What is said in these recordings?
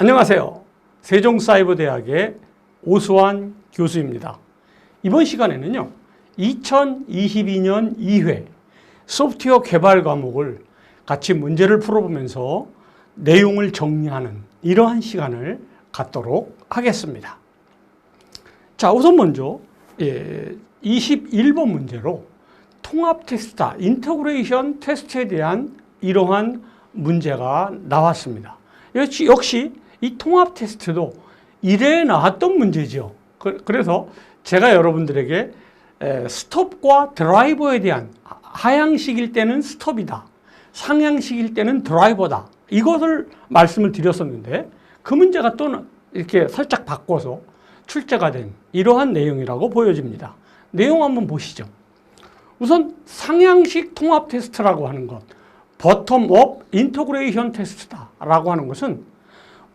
안녕하세요. 세종사이버대학의 오수환 교수입니다. 이번 시간에는요, 2022년 2회 소프트웨어 개발 과목을 같이 문제를 풀어보면서 내용을 정리하는 이러한 시간을 갖도록 하겠습니다. 자, 우선 먼저 21번 문제로 통합 테스트다, 인터그레이션 테스트에 대한 이러한 문제가 나왔습니다. 역시 이 통합 테스트도 이래에 나왔던 문제죠. 그래서 제가 여러분들에게 스톱과 드라이버에 대한, 하향식일 때는 스톱이다, 상향식일 때는 드라이버다, 이것을 말씀을 드렸었는데 그 문제가 또 이렇게 살짝 바꿔서 출제가 된 이러한 내용이라고 보여집니다. 내용 한번 보시죠. 우선 상향식 통합 테스트라고 하는 것, 버텀업 인터그레이션 테스트다라고 하는 것은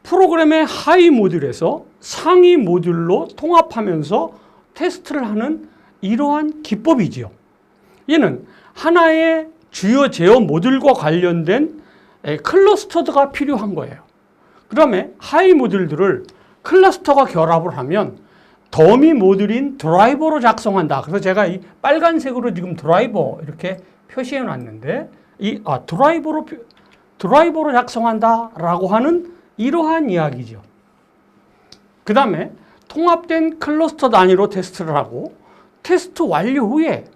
프로그램의 하위 모듈에서 상위 모듈로 통합하면서 테스트를 하는 이러한 기법이지요. 얘는 하나의 주요 제어 모듈과 관련된 클러스터가 필요한 거예요. 그다음에 하위 모듈들을 클러스터가 결합을 하면 더미 모듈인 드라이버로 작성한다. 그래서 제가 이 빨간색으로 지금 드라이버 이렇게 표시해 놨는데 드라이버로 작성한다라고 하는 이러한 이야기죠. 그 다음에 통합된 클러스터 단위로 테스트를 하고 테스트 완료 후에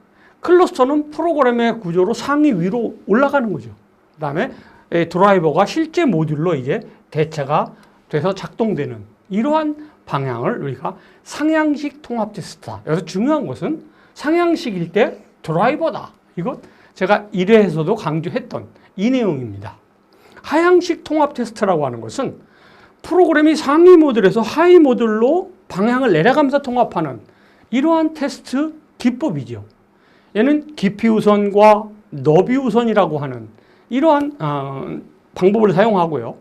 클러스터는 프로그램의 구조로 상위 위로 올라가는 거죠. 그 다음에 드라이버가 실제 모듈로 이제 대체가 돼서 작동되는 이러한 방향을 우리가 상향식 통합 테스트다. 여기서 중요한 것은 상향식일 때 드라이버다. 이것 제가 1회에서도 강조했던 이 내용입니다. 하향식 통합 테스트라고 하는 것은 프로그램이 상위 모듈에서 하위 모듈로 방향을 내려가면서 통합하는 이러한 테스트 기법이죠. 얘는 깊이 우선과 너비 우선이라고 하는 이러한 방법을 사용하고요.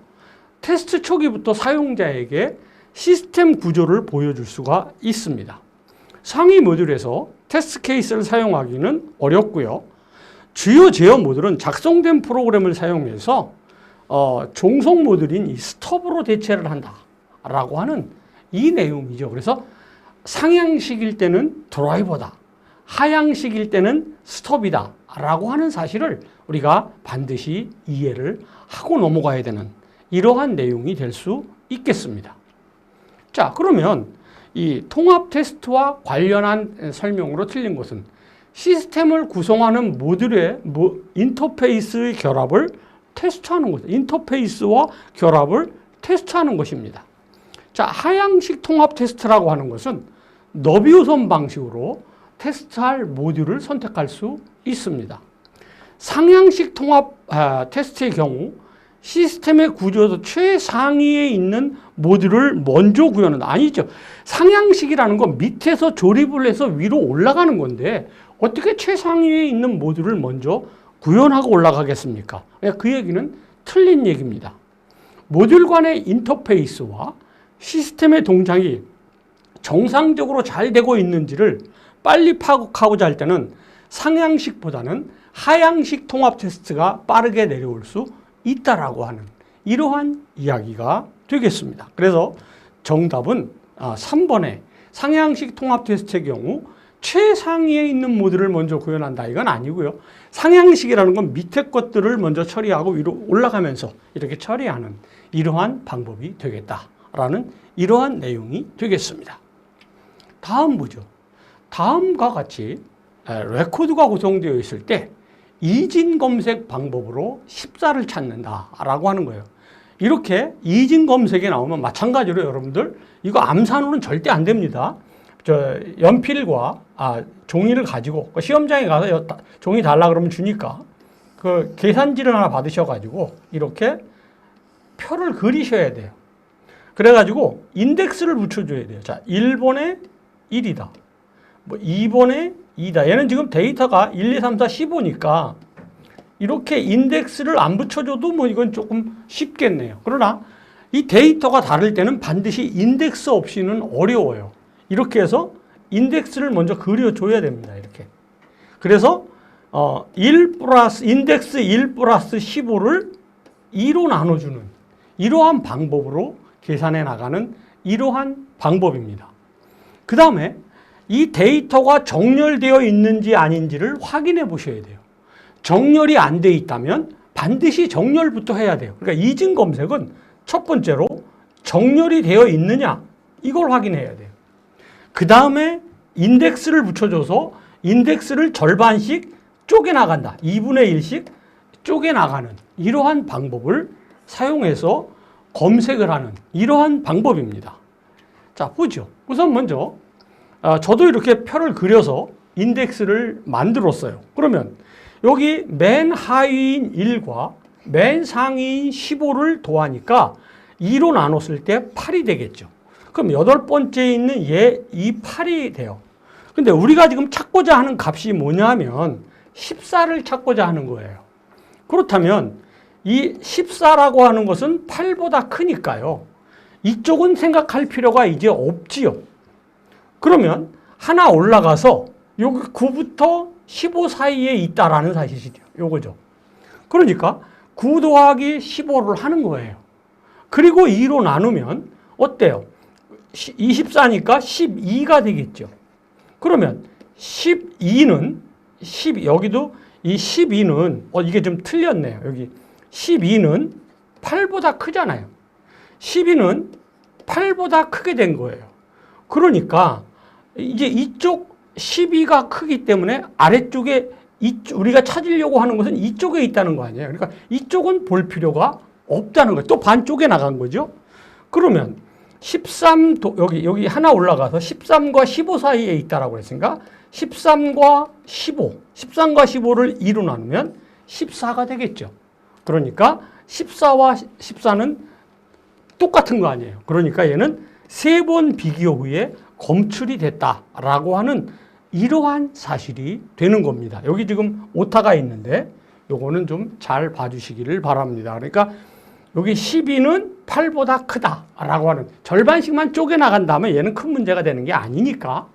테스트 초기부터 사용자에게 시스템 구조를 보여줄 수가 있습니다. 상위 모듈에서 테스트 케이스를 사용하기는 어렵고요. 주요 제어 모듈은 작성된 프로그램을 사용해서 종속 모듈인 이 스톱으로 대체를 한다라고 하는 이 내용이죠. 그래서 상향식일 때는 드라이버다, 하향식일 때는 스톱이다라고 하는 사실을 우리가 반드시 이해를 하고 넘어가야 되는 이러한 내용이 될 수 있겠습니다. 자, 그러면 이 통합 테스트와 관련한 설명으로 틀린 것은 시스템을 구성하는 모듈의 인터페이스의 결합을 테스트하는 것입니다. 인터페이스와 결합을 테스트하는 것입니다. 자, 하향식 통합 테스트라고 하는 것은 너비 우선 방식으로 테스트할 모듈을 선택할 수 있습니다. 상향식 통합 테스트의 경우 시스템의 구조에서 최상위에 있는 모듈을 먼저 구현한다. 아니죠. 상향식이라는 건 밑에서 조립을 해서 위로 올라가는 건데 어떻게 최상위에 있는 모듈을 먼저 구현하고 올라가겠습니까? 그 얘기는 틀린 얘기입니다. 모듈 간의 인터페이스와 시스템의 동작이 정상적으로 잘 되고 있는지를 빨리 파악하고자 할 때는 상향식보다는 하향식 통합 테스트가 빠르게 내려올 수 있다라고 하는 이러한 이야기가 되겠습니다. 그래서 정답은 3번의 상향식 통합 테스트의 경우 최상위에 있는 모듈을 먼저 구현한다. 이건 아니고요. 상향식이라는 건 밑에 것들을 먼저 처리하고 위로 올라가면서 이렇게 처리하는 이러한 방법이 되겠다라는 이러한 내용이 되겠습니다. 다음 보죠. 다음과 같이 레코드가 구성되어 있을 때 이진 검색 방법으로 십자를 찾는다라고 하는 거예요. 이렇게 이진 검색에 나오면 마찬가지로 여러분들 이거 암산으로는 절대 안 됩니다. 연필과 종이를 가지고 시험장에 가서 종이 달라 그러면 주니까 그 계산지를 하나 받으셔가지고 이렇게 표를 그리셔야 돼요. 그래가지고 인덱스를 붙여줘야 돼요. 자, 1번에 1이다. 뭐 2번에 2다. 얘는 지금 데이터가 1, 2, 3, 4, 15니까 이렇게 인덱스를 안 붙여줘도 뭐 이건 조금 쉽겠네요. 그러나 이 데이터가 다를 때는 반드시 인덱스 없이는 어려워요. 이렇게 해서 인덱스를 먼저 그려줘야 됩니다. 이렇게. 그래서 1 플러스 인덱스 1 플러스 15를 2로 나눠주는 이러한 방법으로 계산해 나가는 이러한 방법입니다. 그 다음에 이 데이터가 정렬되어 있는지 아닌지를 확인해 보셔야 돼요. 정렬이 안 돼 있다면 반드시 정렬부터 해야 돼요. 그러니까 이진 검색은 첫 번째로 정렬이 되어 있느냐 이걸 확인해야 돼요. 그 다음에 인덱스를 붙여줘서 인덱스를 절반씩 쪼개나간다. 2분의 1씩 쪼개나가는 이러한 방법을 사용해서 검색을 하는 이러한 방법입니다. 자, 보죠. 우선 먼저 저도 이렇게 표를 그려서 인덱스를 만들었어요. 그러면 여기 맨 하위인 1과 맨 상위인 15를 더하니까 2로 나눴을 때 8이 되겠죠. 그럼 여덟 번째에 있는 이 8이 돼요. 근데 우리가 지금 찾고자 하는 값이 뭐냐면 14를 찾고자 하는 거예요. 그렇다면 이 14라고 하는 것은 8보다 크니까요. 이쪽은 생각할 필요가 이제 없지요. 그러면 하나 올라가서 여기 9부터 15 사이에 있다라는 사실이죠. 요거죠. 그러니까 9 더하기 15를 하는 거예요. 그리고 2로 나누면 어때요? 24니까 12가 되겠죠. 그러면 12는 여기도 이 12는 이게 좀 틀렸네요. 여기 12는 8보다 크잖아요. 12는 8보다 크게 된 거예요. 그러니까 이제 이쪽 12가 크기 때문에 아래쪽에 우리가 찾으려고 하는 것은 이쪽에 있다는 거 아니에요. 그러니까 이쪽은 볼 필요가 없다는 거예요. 또 반쪽에 나간 거죠. 그러면 13, 여기 하나 올라가서 13과 15 사이에 있다라고 했으니까 13과 15, 13과 15를 2로 나누면 14가 되겠죠. 그러니까 14와 14는 똑같은 거 아니에요. 그러니까 얘는 3번 비교 후에 검출이 됐다라고 하는 이러한 사실이 되는 겁니다. 여기 지금 오타가 있는데 요거는 좀 잘 봐주시기를 바랍니다. 그러니까 여기 12는 8보다 크다라고 하는 절반씩만 쪼개나간 다음에 얘는 큰 문제가 되는 게 아니니까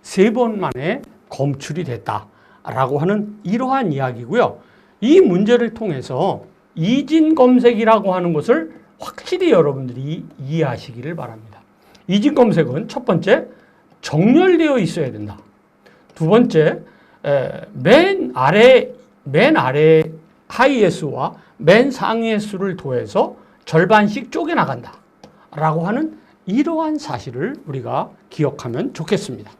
3번 만에 검출이 됐다라고 하는 이러한 이야기고요. 이 문제를 통해서 이진 검색이라고 하는 것을 확실히 여러분들이 이해하시기를 바랍니다. 이진 검색은 첫 번째, 정렬되어 있어야 된다. 두 번째, 맨 아래 하이의 수와 맨 상위의 수를 더해서 절반씩 쪼개나간다 라고 하는 이러한 사실을 우리가 기억하면 좋겠습니다.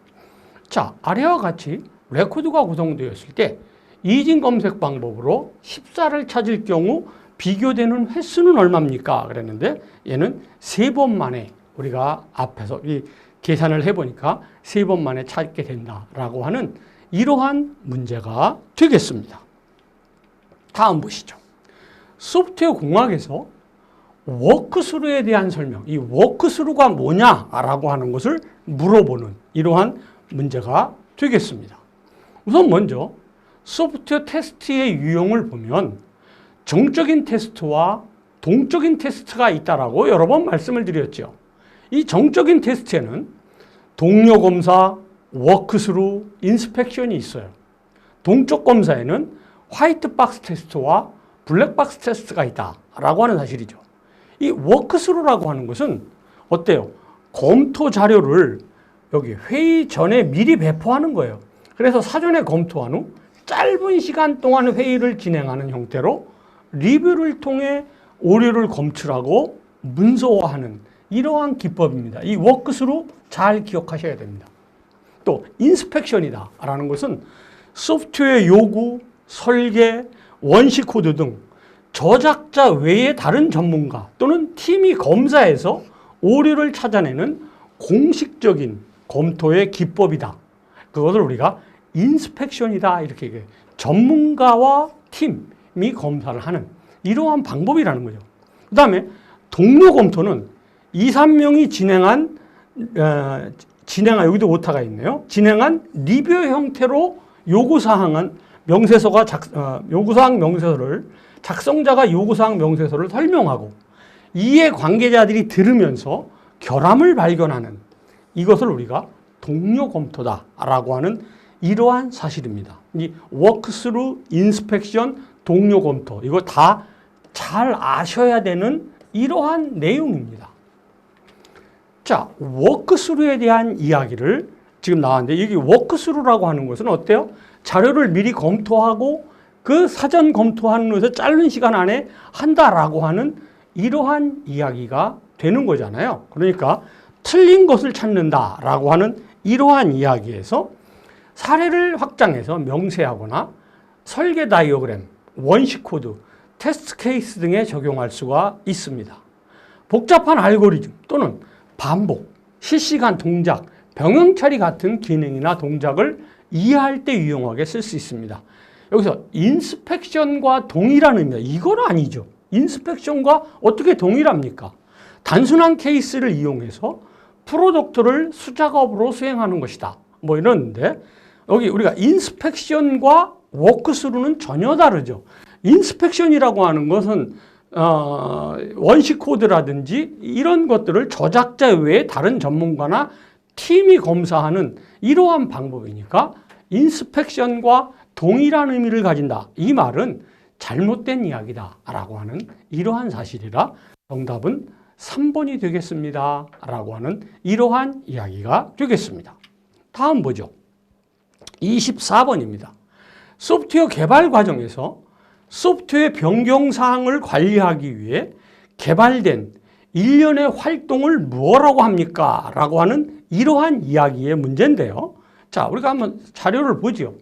자, 아래와 같이 레코드가 구성되었을 때 이진 검색 방법으로 14를 찾을 경우 비교되는 횟수는 얼마입니까? 그랬는데 얘는 3번 만에 우리가 앞에서 이 계산을 해보니까 3번 만에 찾게 된다라고 하는 이러한 문제가 되겠습니다. 다음 보시죠. 소프트웨어 공학에서 워크스루에 대한 설명, 이 워크스루가 뭐냐라고 하는 것을 물어보는 이러한 문제가 되겠습니다. 우선 먼저 소프트웨어 테스트의 유형을 보면 정적인 테스트와 동적인 테스트가 있다라고 여러 번 말씀을 드렸죠. 이 정적인 테스트에는 동료 검사, 워크스루, 인스펙션이 있어요. 동적 검사에는 화이트 박스 테스트와 블랙 박스 테스트가 있다라고 하는 사실이죠. 이 워크스루라고 하는 것은 어때요? 검토 자료를 여기 회의 전에 미리 배포하는 거예요. 그래서 사전에 검토한 후 짧은 시간 동안 회의를 진행하는 형태로 리뷰를 통해 오류를 검출하고 문서화하는 이러한 기법입니다. 이 워크스루 잘 기억하셔야 됩니다. 또 인스펙션이다 라는 것은 소프트웨어 요구, 설계, 원시 코드 등 저작자 외의 다른 전문가 또는 팀이 검사해서 오류를 찾아내는 공식적인 검토의 기법이다. 그것을 우리가 인스펙션이다 이렇게 얘기해요. 전문가와 팀이 검사를 하는 이러한 방법이라는 거죠. 그 다음에 동료 검토는 2, 3명이 진행한 여기도 오타가 있네요. 진행한 리뷰 형태로 요구사항 명세서를 작성자가 요구사항 명세서를 설명하고 이해 관계자들이 들으면서 결함을 발견하는 이것을 우리가 동료 검토다라고 하는 이러한 사실입니다. 이 워크스루, 인스펙션, 동료 검토 이거 다 잘 아셔야 되는 이러한 내용입니다. 자, 워크스루에 대한 이야기를 지금 나왔는데 여기 워크스루라고 하는 것은 어때요? 자료를 미리 검토하고 그 사전 검토하는 것에서 짧은 시간 안에 한다라고 하는 이러한 이야기가 되는 거잖아요. 그러니까 틀린 것을 찾는다라고 하는 이러한 이야기에서 사례를 확장해서 명세하거나 설계 다이어그램, 원시 코드, 테스트 케이스 등에 적용할 수가 있습니다. 복잡한 알고리즘 또는 반복, 실시간 동작, 병행 처리 같은 기능이나 동작을 이해할 때 유용하게 쓸 수 있습니다. 여기서 인스펙션과 동일한 의미다. 이건 아니죠. 인스펙션과 어떻게 동일합니까? 단순한 케이스를 이용해서 프로덕트를 수작업으로 수행하는 것이다. 뭐 이러는데 여기 우리가 인스펙션과 워크스루는 전혀 다르죠. 인스펙션이라고 하는 것은 원시 코드라든지 이런 것들을 저작자 외에 다른 전문가나 팀이 검사하는 이러한 방법이니까 인스펙션과 동일한 의미를 가진다. 이 말은 잘못된 이야기다 라고 하는 이러한 사실이라 정답은 3번이 되겠습니다 라고 하는 이러한 이야기가 되겠습니다. 다음 보죠. 24번입니다. 소프트웨어 개발 과정에서 소프트웨어 변경사항을 관리하기 위해 개발된 일련의 활동을 뭐라고 합니까? 라고 하는 이러한 이야기의 문제인데요. 자, 우리가 한번 자료를 보죠.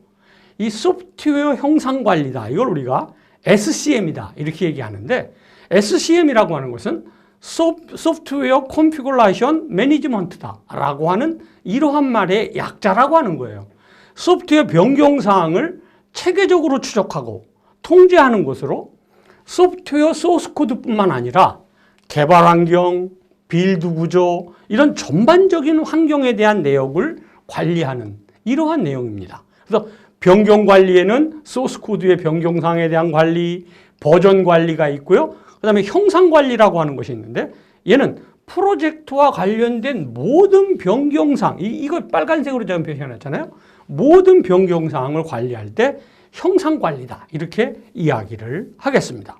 이 소프트웨어 형상 관리다. 이걸 우리가 SCM이다. 이렇게 얘기하는데 SCM이라고 하는 것은 소프트웨어 컨피그레이션 매니지먼트다. 라고 하는 이러한 말의 약자라고 하는 거예요. 소프트웨어 변경 사항을 체계적으로 추적하고 통제하는 것으로 소프트웨어 소스 코드뿐만 아니라 개발 환경, 빌드 구조 이런 전반적인 환경에 대한 내역을 관리하는 이러한 내용입니다. 그래서 변경 관리에는 소스 코드의 변경 사항에 대한 관리, 버전 관리가 있고요. 그다음에 형상 관리라고 하는 것이 있는데 얘는 프로젝트와 관련된 모든 변경사항, 이거 빨간색으로 제가 표현했잖아요. 모든 변경사항을 관리할 때 형상관리다 이렇게 이야기를 하겠습니다.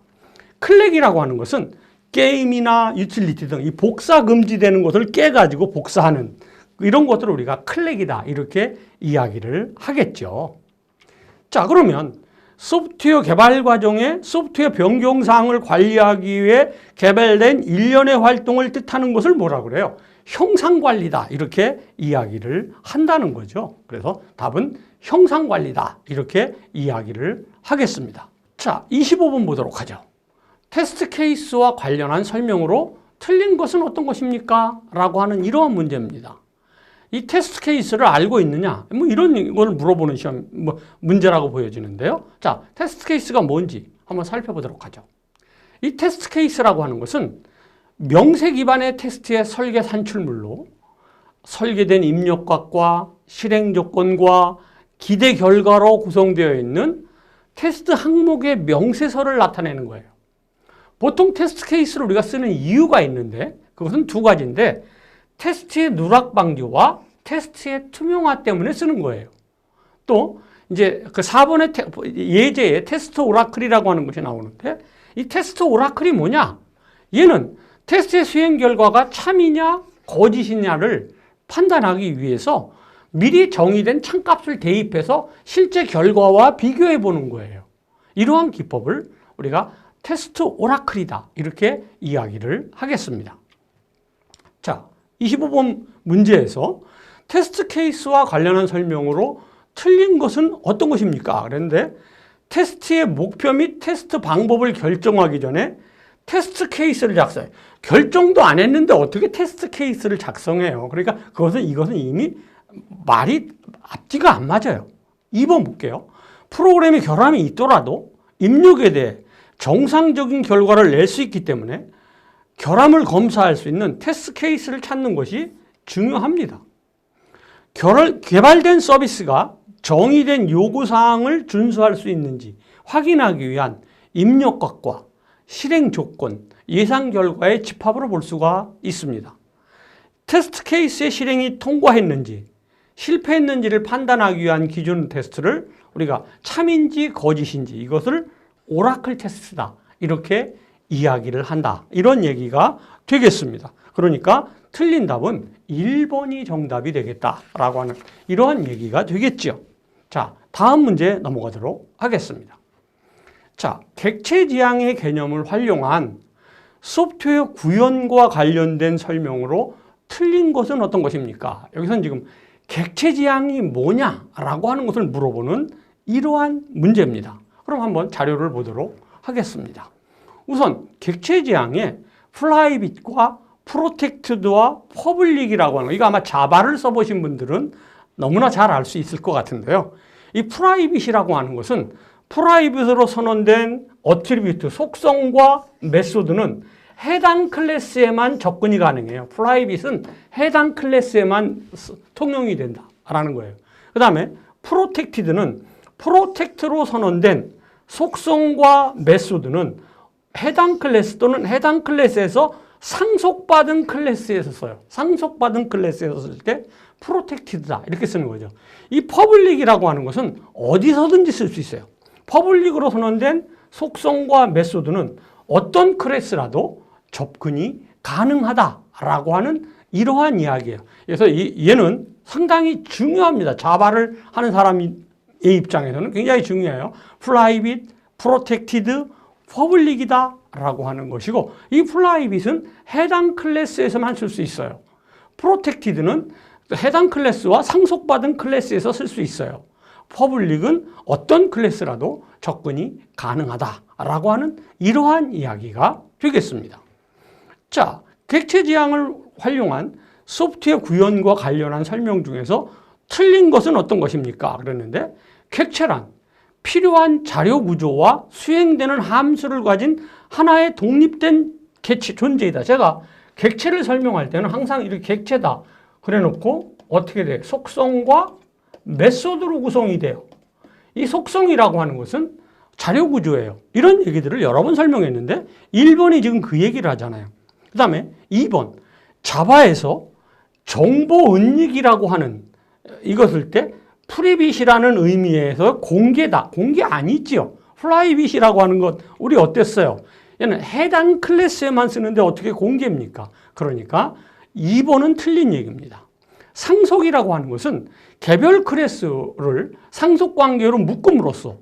클렉이라고 하는 것은 게임이나 유틸리티 등 이 복사 금지되는 것을 깨가지고 복사하는 이런 것들을 우리가 클렉이다 이렇게 이야기를 하겠죠. 자, 그러면 소프트웨어 개발 과정에 소프트웨어 변경사항을 관리하기 위해 개발된 일련의 활동을 뜻하는 것을 뭐라고 그래요? 형상관리다 이렇게 이야기를 한다는 거죠. 그래서 답은 형상관리다 이렇게 이야기를 하겠습니다. 자, 25번 보도록 하죠. 테스트 케이스와 관련한 설명으로 틀린 것은 어떤 것입니까? 라고 하는 이러한 문제입니다. 이 테스트 케이스를 알고 있느냐? 뭐 이런 걸 물어보는 시험 문제라고 보여지는데요. 자, 테스트 케이스가 뭔지 한번 살펴보도록 하죠. 이 테스트 케이스라고 하는 것은 명세 기반의 테스트의 설계 산출물로 설계된 입력각과 실행 조건과 기대 결과로 구성되어 있는 테스트 항목의 명세서를 나타내는 거예요. 보통 테스트 케이스를 우리가 쓰는 이유가 있는데 그것은 두 가지인데 테스트의 누락 방지와 테스트의 투명화 때문에 쓰는 거예요. 또 이제 그 4번의 예제에 테스트 오라클이라고 하는 것이 나오는데 이 테스트 오라클이 뭐냐? 얘는 테스트의 수행 결과가 참이냐 거짓이냐를 판단하기 위해서 미리 정의된 참값을 대입해서 실제 결과와 비교해 보는 거예요. 이러한 기법을 우리가 테스트 오라클이다 이렇게 이야기를 하겠습니다. 자, 25번 문제에서 테스트 케이스와 관련한 설명으로 틀린 것은 어떤 것입니까? 그런데 테스트의 목표 및 테스트 방법을 결정하기 전에 테스트 케이스를 작성해요. 결정도 안 했는데 어떻게 테스트 케이스를 작성해요? 그러니까 이것은 이미 말이 앞뒤가 안 맞아요. 2번 볼게요. 프로그램에 결함이 있더라도 입력에 대해 정상적인 결과를 낼 수 있기 때문에 결함을 검사할 수 있는 테스트 케이스를 찾는 것이 중요합니다. 개발된 서비스가 정의된 요구사항을 준수할 수 있는지 확인하기 위한 입력각과 실행 조건, 예상 결과의 집합으로 볼 수가 있습니다. 테스트 케이스의 실행이 통과했는지 실패했는지를 판단하기 위한 기준 테스트를 우리가 참인지 거짓인지 이것을 오라클 테스트다 이렇게 이야기를 한다. 이런 얘기가 되겠습니다. 그러니까 틀린 답은 1번이 정답이 되겠다라고 하는 이러한 얘기가 되겠죠. 자, 다음 문제 넘어가도록 하겠습니다. 자, 객체 지향의 개념을 활용한 소프트웨어 구현과 관련된 설명으로 틀린 것은 어떤 것입니까? 여기서는 지금 객체 지향이 뭐냐라고 하는 것을 물어보는 이러한 문제입니다. 그럼 한번 자료를 보도록 하겠습니다. 우선 객체 지향에 프라이빗과 프로텍트드와 퍼블릭이라고 하는 거, 이거 아마 자바를 써보신 분들은 너무나 잘 알 수 있을 것 같은데요. 이 프라이빗이라고 하는 것은 프라이빗으로 선언된 어트리뷰트, 속성과 메소드는 해당 클래스에만 접근이 가능해요. 프라이빗은 해당 클래스에만 통용이 된다라는 거예요. 그 다음에 프로텍티드는 프로텍트로 선언된 속성과 메소드는 해당 클래스 또는 해당 클래스에서 상속받은 클래스에서 써요. 상속받은 클래스에서 쓸 때 프로텍티드다 이렇게 쓰는 거죠. 이 퍼블릭이라고 하는 것은 어디서든지 쓸 수 있어요. 퍼블릭으로 선언된 속성과 메소드는 어떤 클래스라도 접근이 가능하다라고 하는 이러한 이야기예요. 그래서 얘는 상당히 중요합니다. 자바를 하는 사람의 입장에서는 굉장히 중요해요. 프라이빗, 프로텍티드, 퍼블릭이다 라고 하는 것이고, 이 프라이빗은 해당 클래스에서만 쓸 수 있어요. 프로텍티드는 해당 클래스와 상속받은 클래스에서 쓸 수 있어요. 퍼블릭은 어떤 클래스라도 접근이 가능하다라고 하는 이러한 이야기가 되겠습니다. 자, 객체 지향을 활용한 소프트웨어 구현과 관련한 설명 중에서 틀린 것은 어떤 것입니까? 그랬는데 객체란 필요한 자료 구조와 수행되는 함수를 가진 하나의 독립된 객체 존재이다. 제가 객체를 설명할 때는 항상 이렇게 객체다 그래 놓고 어떻게 돼? 속성과 메소드로 구성이 돼요. 이 속성이라고 하는 것은 자료 구조예요. 이런 얘기들을 여러 번 설명했는데 1번이 지금 그 얘기를 하잖아요. 그 다음에 2번 자바에서 정보 은닉이라고 하는 이것을 때 프리빗이라는 의미에서 공개다. 공개 아니지요. 프라이빗이라고 하는 것 우리 어땠어요? 얘는 해당 클래스에만 쓰는데 어떻게 공개입니까? 그러니까 2번은 틀린 얘기입니다. 상속이라고 하는 것은 개별 클래스를 상속관계로 묶음으로써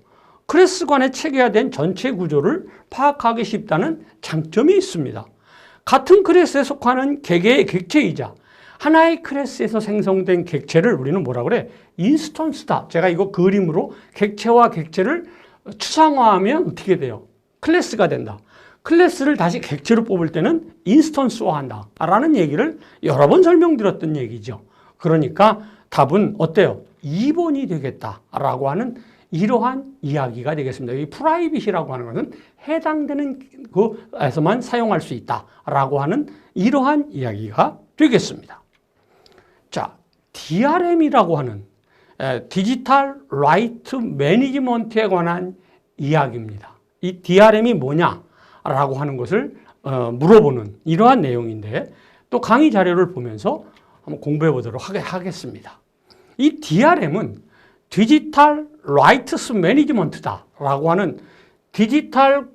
클래스 간에 체계화된 전체 구조를 파악하기 쉽다는 장점이 있습니다. 같은 클래스에 속하는 개개의 객체이자 하나의 클래스에서 생성된 객체를 우리는 뭐라 그래? 인스턴스다. 제가 이거 그림으로 객체와 객체를 추상화하면 어떻게 돼요? 클래스가 된다. 클래스를 다시 객체로 뽑을 때는 인스턴스화한다 라는 얘기를 여러 번 설명드렸던 얘기죠. 그러니까 답은 어때요? 2번이 되겠다라고 하는 이러한 이야기가 되겠습니다. 이 프라이빗이라고 하는 것은 해당되는 그에서만 사용할 수 있다라고 하는 이러한 이야기가 되겠습니다. 자, DRM이라고 하는 디지털 라이트 매니지먼트에 관한 이야기입니다. 이 DRM이 뭐냐라고 하는 것을 물어보는 이러한 내용인데 또 강의 자료를 보면서 한번 공부해 보도록 하겠습니다. 이 DRM은 디지털 라이트스 매니지먼트다라고 하는 디지털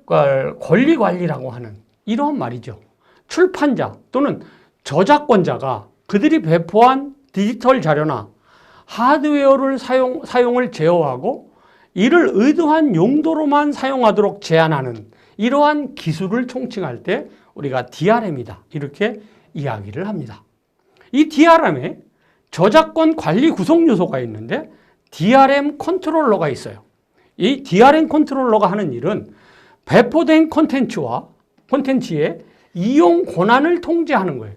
권리 관리라고 하는 이러한 말이죠. 출판자 또는 저작권자가 그들이 배포한 디지털 자료나 하드웨어를 사용을 제어하고 이를 의도한 용도로만 사용하도록 제한하는 이러한 기술을 총칭할 때 우리가 DRM이다 이렇게 이야기를 합니다. 이 DRM에 저작권 관리 구성 요소가 있는데 DRM 컨트롤러가 있어요. 이 DRM 컨트롤러가 하는 일은 배포된 콘텐츠의 이용 권한을 통제하는 거예요.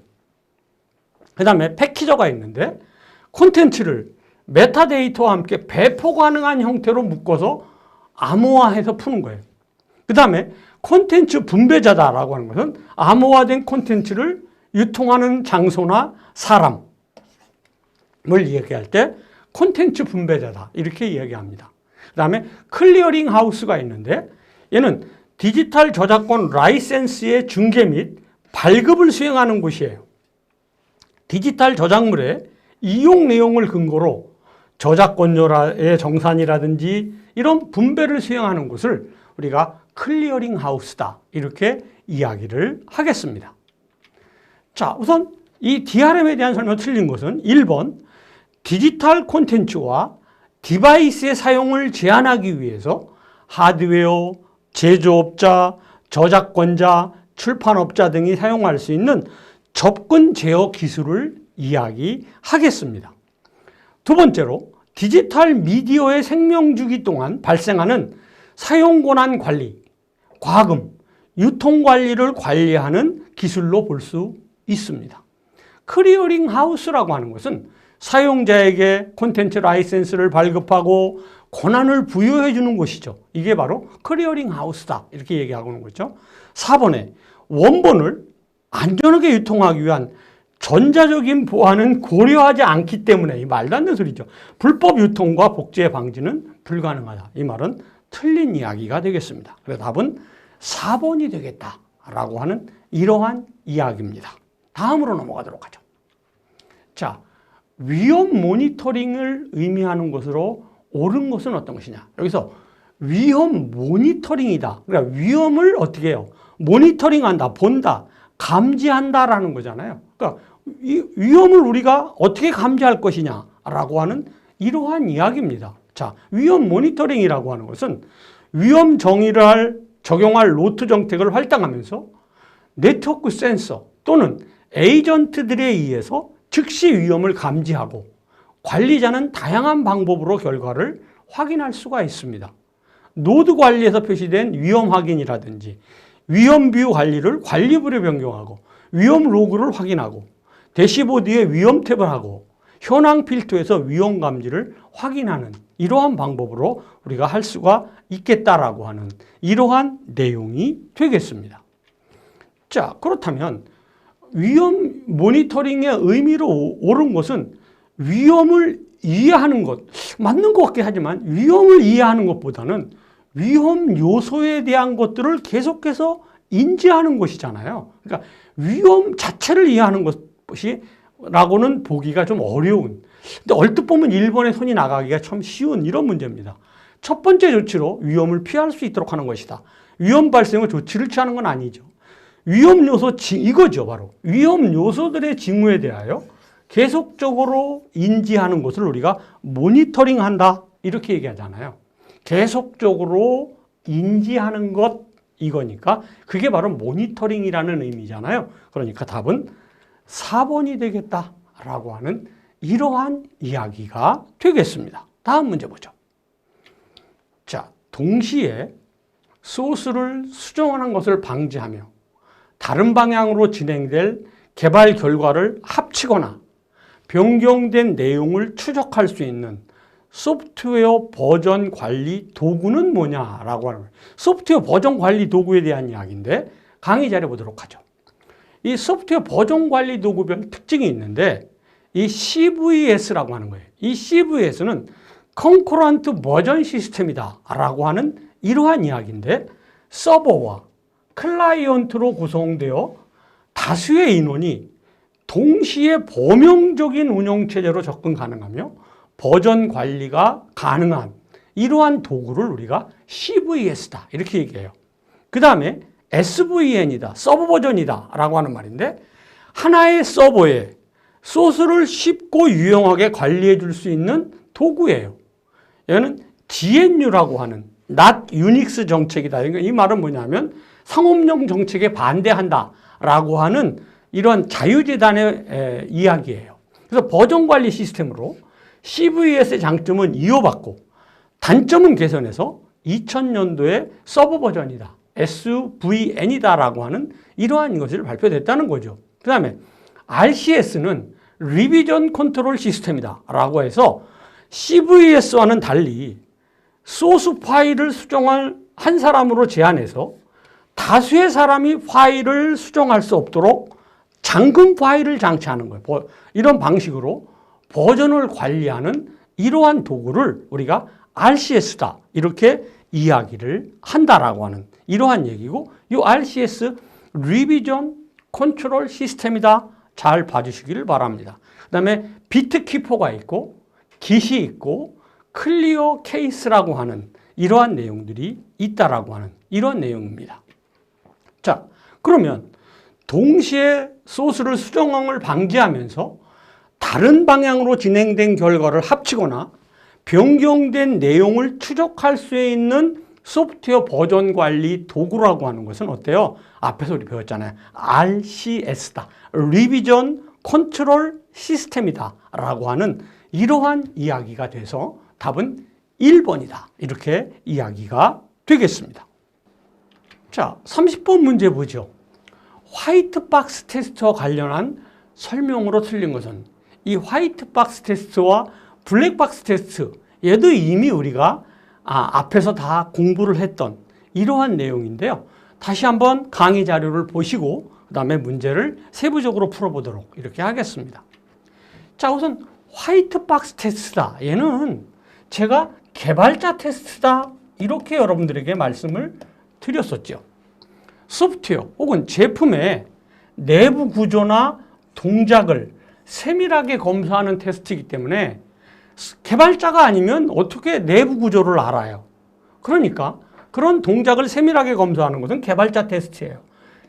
그 다음에 패키저가 있는데 콘텐츠를 메타데이터와 함께 배포 가능한 형태로 묶어서 암호화해서 푸는 거예요. 그 다음에 콘텐츠 분배자다라고 하는 것은 암호화된 콘텐츠를 유통하는 장소나 사람을 얘기할 때 콘텐츠 분배자다 이렇게 이야기합니다. 그 다음에 클리어링 하우스가 있는데 얘는 디지털 저작권 라이센스의 중개 및 발급을 수행하는 곳이에요. 디지털 저작물의 이용 내용을 근거로 저작권료의 정산이라든지 이런 분배를 수행하는 곳을 우리가 클리어링 하우스다 이렇게 이야기를 하겠습니다. 자, 우선 이 DRM에 대한 설명 틀린 것은 1번 디지털 콘텐츠와 디바이스의 사용을 제한하기 위해서 하드웨어, 제조업자, 저작권자, 출판업자 등이 사용할 수 있는 접근 제어 기술을 이야기하겠습니다. 두 번째로 디지털 미디어의 생명주기 동안 발생하는 사용권한 관리, 과금, 유통관리를 관리하는 기술로 볼 수 있습니다. 클리어링 하우스라고 하는 것은 사용자에게 콘텐츠 라이센스를 발급하고 권한을 부여해 주는 것이죠. 이게 바로 클리어링 하우스다 이렇게 얘기하고 있는 거죠. 4번에 원본을 안전하게 유통하기 위한 전자적인 보안은 고려하지 않기 때문에, 이 말도 안 되는 소리죠. 불법 유통과 복제 방지는 불가능하다. 이 말은 틀린 이야기가 되겠습니다. 그래서 답은 4번이 되겠다라고 하는 이러한 이야기입니다. 다음으로 넘어가도록 하죠. 자, 위험 모니터링을 의미하는 것으로 옳은 것은 어떤 것이냐. 여기서 위험 모니터링이다. 그러니까 위험을 어떻게 해요? 모니터링한다, 본다, 감지한다라는 거잖아요. 그러니까 이 위험을 우리가 어떻게 감지할 것이냐라고 하는 이러한 이야기입니다. 자, 위험 모니터링이라고 하는 것은 위험 정의를 적용할 로트 정책을 활당하면서 네트워크 센서 또는 에이전트들에 의해서 즉시 위험을 감지하고 관리자는 다양한 방법으로 결과를 확인할 수가 있습니다. 노드 관리에서 표시된 위험 확인이라든지 위험 뷰 관리를 관리부로 변경하고 위험 로그를 확인하고 대시보드에 위험 탭을 하고 현황 필터에서 위험 감지를 확인하는 이러한 방법으로 우리가 할 수가 있겠다라고 하는 이러한 내용이 되겠습니다. 자, 그렇다면 위험 모니터링의 의미로 옳은 것은 위험을 이해하는 것, 맞는 것 같긴 하지만 위험을 이해하는 것보다는 위험 요소에 대한 것들을 계속해서 인지하는 것이잖아요. 그러니까 위험 자체를 이해하는 것이 라고는 보기가 좀 어려운, 근데 얼뜻 보면 1번에 손이 나가기가 참 쉬운 이런 문제입니다. 첫 번째 조치로 위험을 피할 수 있도록 하는 것이다. 위험 발생의 조치를 취하는 건 아니죠. 위험 요소, 이거죠. 바로 위험 요소들의 징후에 대하여 계속적으로 인지하는 것을 우리가 모니터링한다 이렇게 얘기하잖아요. 계속적으로 인지하는 것, 이거니까 그게 바로 모니터링이라는 의미잖아요. 그러니까 답은 4번이 되겠다라고 하는 이러한 이야기가 되겠습니다. 다음 문제 보죠. 자, 동시에 소스를 수정하는 것을 방지하며 다른 방향으로 진행될 개발 결과를 합치거나 변경된 내용을 추적할 수 있는 소프트웨어 버전 관리 도구는 뭐냐라고 하는 거예요. 소프트웨어 버전 관리 도구에 대한 이야기인데 강의 자료 보도록 하죠. 이 소프트웨어 버전 관리 도구별 특징이 있는데 이 CVS라고 하는 거예요. 이 CVS는 Concurrent Version System이다 라고 하는 이러한 이야기인데 서버와 클라이언트로 구성되어 다수의 인원이 동시에 범용적인 운영체제로 접근 가능하며 버전 관리가 가능한 이러한 도구를 우리가 CVS다 이렇게 얘기해요. 그 다음에 SVN이다, 서버 버전이다 라고 하는 말인데 하나의 서버에 소스를 쉽고 유용하게 관리해 줄 수 있는 도구예요. 얘는 GNU라고 하는 Not Unix 정책이다. 이 말은 뭐냐면 상업용 정책에 반대한다 라고 하는 이런 자유재단의 이야기예요. 그래서 버전 관리 시스템으로 CVS의 장점은 이어받고 단점은 개선해서 2000년도에 서버 버전이다, SVN이다 라고 하는 이러한 것을 발표됐다는 거죠. 그 다음에 RCS는 리비전 컨트롤 시스템이다 라고 해서 CVS와는 달리 소스 파일을 수정할 한 사람으로 제한해서 다수의 사람이 파일을 수정할 수 없도록 잠금 파일을 장치하는 거예요. 이런 방식으로 버전을 관리하는 이러한 도구를 우리가 RCS다 이렇게 이야기를 한다라고 하는 이러한 얘기고, 이 RCS 리비전 컨트롤 시스템이다. 잘 봐주시기를 바랍니다. 그 다음에 비트 키퍼가 있고 깃이 있고 클리어 케이스라고 하는 이러한 내용들이 있다라고 하는 이러한 내용입니다. 자, 그러면 동시에 소스를 수정을 방지하면서 다른 방향으로 진행된 결과를 합치거나 변경된 내용을 추적할 수 있는 소프트웨어 버전 관리 도구라고 하는 것은 어때요? 앞에서 우리 배웠잖아요. RCS다. 리비전 컨트롤 시스템이다 라고 하는 이러한 이야기가 돼서 답은 1번이다. 이렇게 이야기가 되겠습니다. 자, 30번 문제 보죠. 화이트 박스 테스트와 관련한 설명으로 틀린 것은 이 화이트 박스 테스트와 블랙 박스 테스트, 얘도 이미 우리가 앞에서 다 공부를 했던 이러한 내용인데요. 다시 한번 강의 자료를 보시고 그 다음에 문제를 세부적으로 풀어보도록 이렇게 하겠습니다. 자, 우선 화이트 박스 테스트다. 얘는 제가 개발자 테스트다. 이렇게 여러분들에게 말씀을 드렸었죠. 소프트웨어 혹은 제품의 내부 구조나 동작을 세밀하게 검사하는 테스트이기 때문에 개발자가 아니면 어떻게 내부 구조를 알아요? 그러니까 그런 동작을 세밀하게 검사하는 것은 개발자 테스트예요.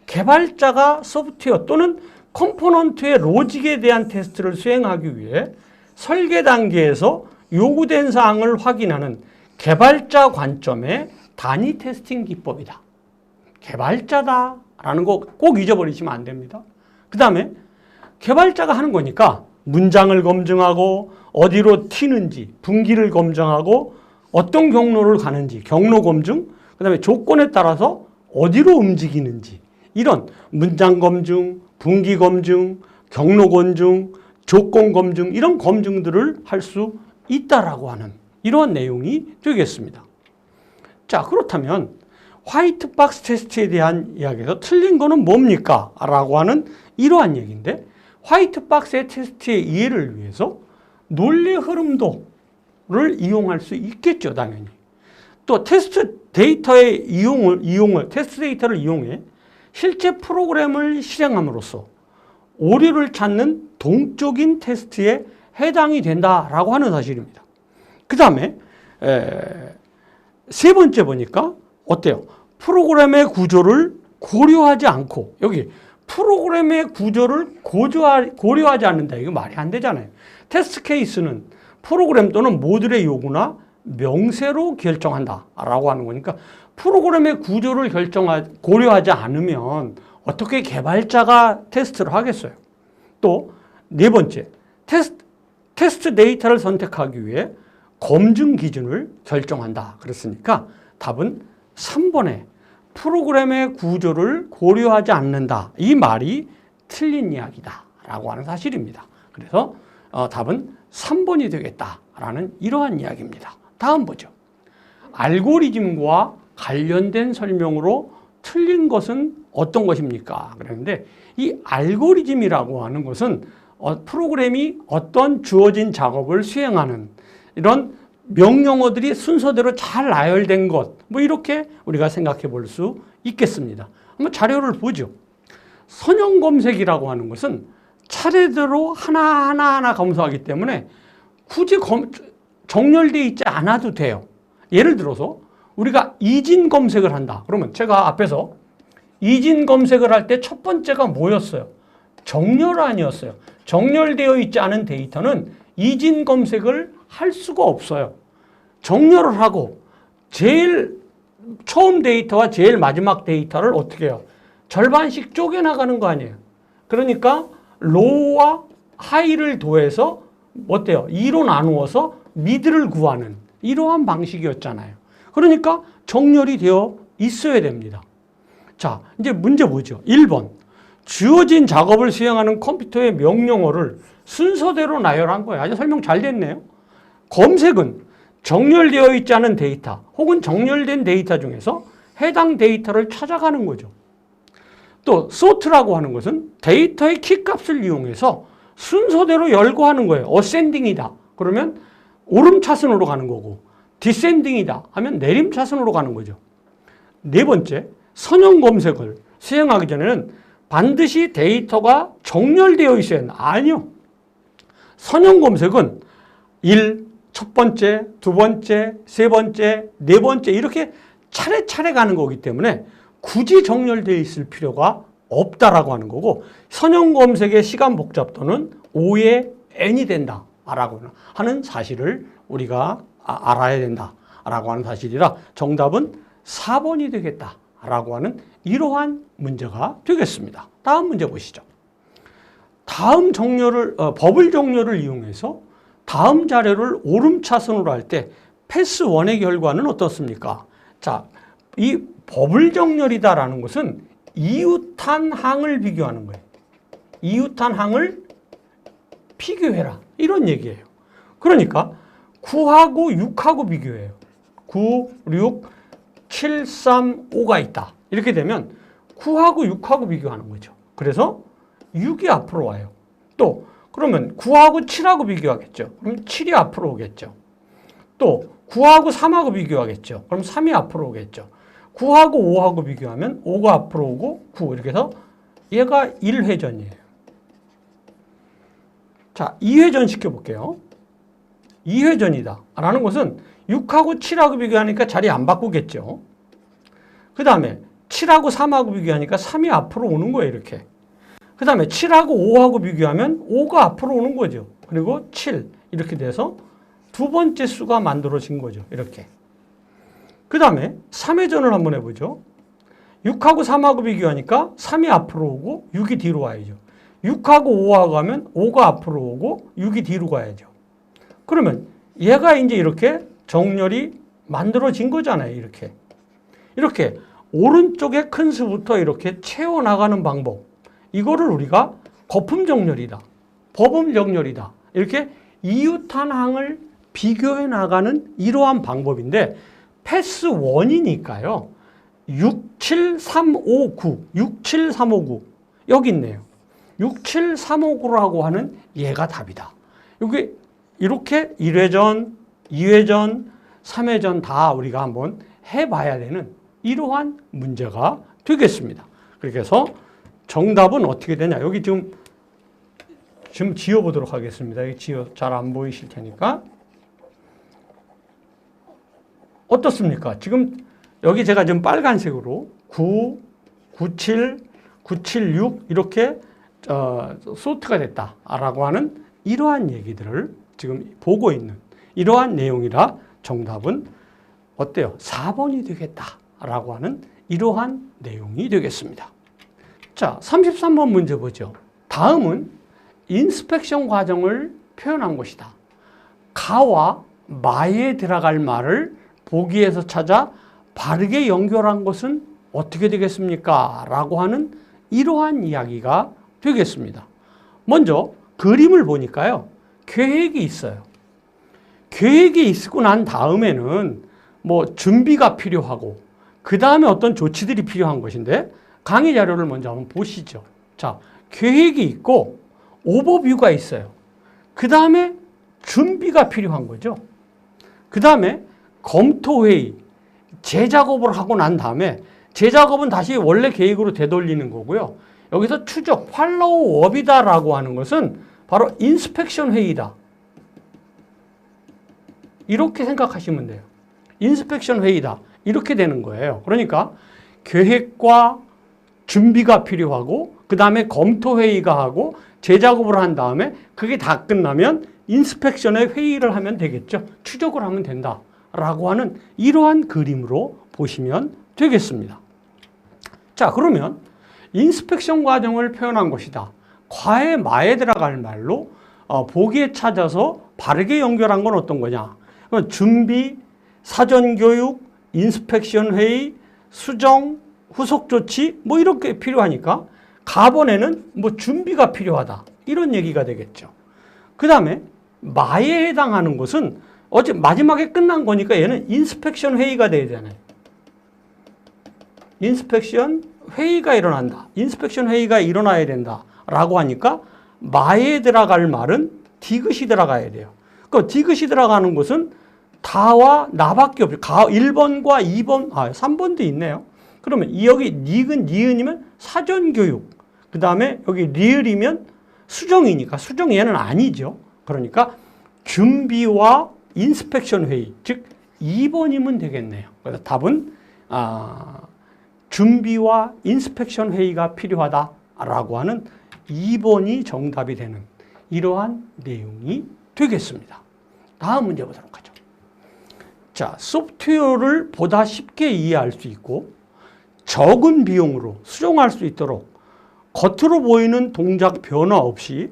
개발자가 소프트웨어 또는 컴포넌트의 로직에 대한 테스트를 수행하기 위해 설계 단계에서 요구된 사항을 확인하는 개발자 관점의 단위 테스팅 기법이다. 개발자다라는 거 꼭 잊어버리시면 안 됩니다. 그 다음에 개발자가 하는 거니까 문장을 검증하고 어디로 튀는지 분기를 검증하고 어떤 경로를 가는지 경로 검증, 그 다음에 조건에 따라서 어디로 움직이는지 이런 문장 검증, 분기 검증, 경로 검증, 조건 검증 이런 검증들을 할 수 있다라고 하는 이러한 내용이 되겠습니다. 자, 그렇다면 화이트 박스 테스트에 대한 이야기에서 틀린 거는 뭡니까? 라고 하는 이러한 얘기인데 화이트 박스의 테스트의 이해를 위해서 논리 흐름도를 이용할 수 있겠죠, 당연히. 또 테스트 데이터의 테스트 데이터를 이용해 실제 프로그램을 실행함으로써 오류를 찾는 동적인 테스트에 해당이 된다라고 하는 사실입니다. 그 다음에 세 번째 보니까 어때요? 프로그램의 구조를 고려하지 않고 여기 프로그램의 구조를 고려하지 않는다. 이거 말이 안 되잖아요. 테스트 케이스는 프로그램 또는 모듈의 요구나 명세로 결정한다라고 하는 거니까 프로그램의 구조를 고려하지 않으면 어떻게 개발자가 테스트를 하겠어요? 또 네 번째, 테스트 데이터를 선택하기 위해 검증 기준을 결정한다. 그렇으니까 답은 3번에 프로그램의 구조를 고려하지 않는다. 이 말이 틀린 이야기다 라고 하는 사실입니다. 그래서 답은 3번이 되겠다라는 이러한 이야기입니다. 다음 보죠. 알고리즘과 관련된 설명으로 틀린 것은 어떤 것입니까? 그런데 이 알고리즘이라고 하는 것은 프로그램이 어떤 주어진 작업을 수행하는 이런 명령어들이 순서대로 잘 나열된 것, 뭐 이렇게 우리가 생각해 볼 수 있겠습니다. 한번 자료를 보죠. 선형 검색이라고 하는 것은 차례대로 하나하나 검사하기 때문에 굳이 정렬되어 있지 않아도 돼요. 예를 들어서 우리가 이진 검색을 한다. 그러면 제가 앞에서 이진 검색을 할 때 첫 번째가 뭐였어요? 정렬안이었어요. 정렬되어 있지 않은 데이터는 이진 검색을 할 수가 없어요. 정렬을 하고 제일 처음 데이터와 제일 마지막 데이터를 어떻게 해요? 절반씩 쪼개나가는 거 아니에요. 그러니까 로우와 하이를 더해서 어때요? 2로 나누어서 미드를 구하는 이러한 방식이었잖아요. 그러니까 정렬이 되어 있어야 됩니다. 자, 이제 문제 보죠. 1번. 주어진 작업을 수행하는 컴퓨터의 명령어를 순서대로 나열한 거예요. 아주 설명 잘 됐네요. 검색은 정렬되어 있지 않은 데이터 혹은 정렬된 데이터 중에서 해당 데이터를 찾아가는 거죠. 또 sort라고 하는 것은 데이터의 키값을 이용해서 순서대로 열거하는 거예요. 어센딩이다. 그러면 오름 차순으로 가는 거고 디센딩이다 하면 내림 차순으로 가는 거죠. 네 번째, 선형 검색을 수행하기 전에는 반드시 데이터가 정렬되어 있어야 한다. 아니요. 선형 검색은 1, 첫 번째, 두 번째, 세 번째, 네 번째 이렇게 차례차례 가는 거기 때문에 굳이 정렬되어 있을 필요가 없다라고 하는 거고, 선형 검색의 시간 복잡도는 5의 n이 된다라고 하는 사실을 우리가 알아야 된다라고 하는 사실이라 정답은 4번이 되겠다라고 하는 이러한 문제가 되겠습니다. 다음 문제 보시죠. 다음 버블 정렬을 이용해서 다음 자료를 오름차순으로 할 때 패스 1의 결과는 어떻습니까? 자, 이 버블 정렬이다라는 것은 이웃한 항을 비교하는 거예요. 이웃한 항을 비교해라. 이런 얘기예요. 그러니까 9하고 6하고 비교해요. 9, 6, 7, 3, 5가 있다. 이렇게 되면 9하고 6하고 비교하는 거죠. 그래서 6이 앞으로 와요. 또 그러면 9하고 7하고 비교하겠죠. 그럼 7이 앞으로 오겠죠. 또 9하고 3하고 비교하겠죠. 그럼 3이 앞으로 오겠죠. 9하고 5하고 비교하면 5가 앞으로 오고 9 이렇게 해서 얘가 1회전이에요. 자, 2회전 시켜볼게요. 2회전이다 라는 것은 6하고 7하고 비교하니까 자리 안 바꾸겠죠. 그 다음에 7하고 3하고 비교하니까 3이 앞으로 오는 거예요. 이렇게. 그 다음에 7하고 5하고 비교하면 5가 앞으로 오는 거죠. 그리고 7 이렇게 돼서 두 번째 수가 만들어진 거죠. 이렇게. 그 다음에 3회전을 한번 해보죠. 6하고 3하고 비교하니까 3이 앞으로 오고 6이 뒤로 와야죠. 6하고 5하고 하면 5가 앞으로 오고 6이 뒤로 가야죠. 그러면 얘가 이제 이렇게 정렬이 만들어진 거잖아요. 이렇게. 이렇게 오른쪽에 큰 수부터 이렇게 채워나가는 방법. 이거를 우리가 거품 정렬이다. 버블 정렬이다. 이렇게 이웃한 항을 비교해 나가는 이러한 방법인데 패스 1이니까요. 6, 7, 3, 5, 9. 6, 7, 3, 5, 9. 여기 있네요. 6, 7, 3, 5, 9라고 하는 얘가 답이다. 여기 이렇게 1회전, 2회전, 3회전 다 우리가 한번 해봐야 되는 이러한 문제가 되겠습니다. 그렇게 해서 정답은 어떻게 되냐. 여기 지금 지어보도록 하겠습니다. 잘 안 보이실 테니까. 어떻습니까? 지금 여기 제가 지금 빨간색으로 9, 97, 976 이렇게 소트가 됐다라고 하는 이러한 얘기들을 지금 보고 있는 이러한 내용이라 정답은 어때요? 4번이 되겠다라고 하는 이러한 내용이 되겠습니다. 자, 33번 문제 보죠. 다음은 인스펙션 과정을 표현한 것이다. 가와 마에 들어갈 말을 보기에서 찾아 바르게 연결한 것은 어떻게 되겠습니까? 라고 하는 이러한 이야기가 되겠습니다. 먼저 그림을 보니까요. 계획이 있어요. 계획이 있고 난 다음에는 뭐 준비가 필요하고 그 다음에 어떤 조치들이 필요한 것인데 강의 자료를 먼저 한번 보시죠. 자, 계획이 있고 오버뷰가 있어요. 그 다음에 준비가 필요한 거죠. 그 다음에 검토회의, 재작업을 하고 난 다음에 재작업은 다시 원래 계획으로 되돌리는 거고요. 여기서 추적, 팔로우업이다라고 하는 것은 바로 인스펙션 회의다. 이렇게 생각하시면 돼요. 인스펙션 회의다. 이렇게 되는 거예요. 그러니까 계획과 준비가 필요하고 그 다음에 검토회의가 하고 재작업을 한 다음에 그게 다 끝나면 인스펙션의 회의를 하면 되겠죠. 추적을 하면 된다라고 하는 이러한 그림으로 보시면 되겠습니다. 자, 그러면 인스펙션 과정을 표현한 것이다. 과에 마에 들어갈 말로 보기에 찾아서 바르게 연결한 건 어떤 거냐. 준비, 사전교육, 인스펙션 회의, 수정, 후속 조치 뭐 이렇게 필요하니까 가번에는 뭐 준비가 필요하다. 이런 얘기가 되겠죠. 그 다음에 마에 해당하는 것은 어제 마지막에 끝난 거니까 얘는 인스펙션 회의가 돼야 되잖아요. 인스펙션 회의가 일어난다. 인스펙션 회의가 일어나야 된다. 라고 하니까 마에 들어갈 말은 디귿이 들어가야 돼요. 그 디귿이 들어가는 것은 다와 나밖에 없죠. 1번과 2번, 3번도 있네요. 그러면 여기 니은이면 사전교육. 그 다음에 여기 리을이면 수정이니까 수정 얘는 아니죠. 그러니까 준비와 인스펙션 회의, 즉 2번이면 되겠네요. 그래서 답은 준비와 인스펙션 회의가 필요하다라고 하는 2번이 정답이 되는 이러한 내용이 되겠습니다. 다음 문제 보도록 하죠. 자, 소프트웨어를 보다 쉽게 이해할 수 있고 적은 비용으로 수정할 수 있도록 겉으로 보이는 동작 변화 없이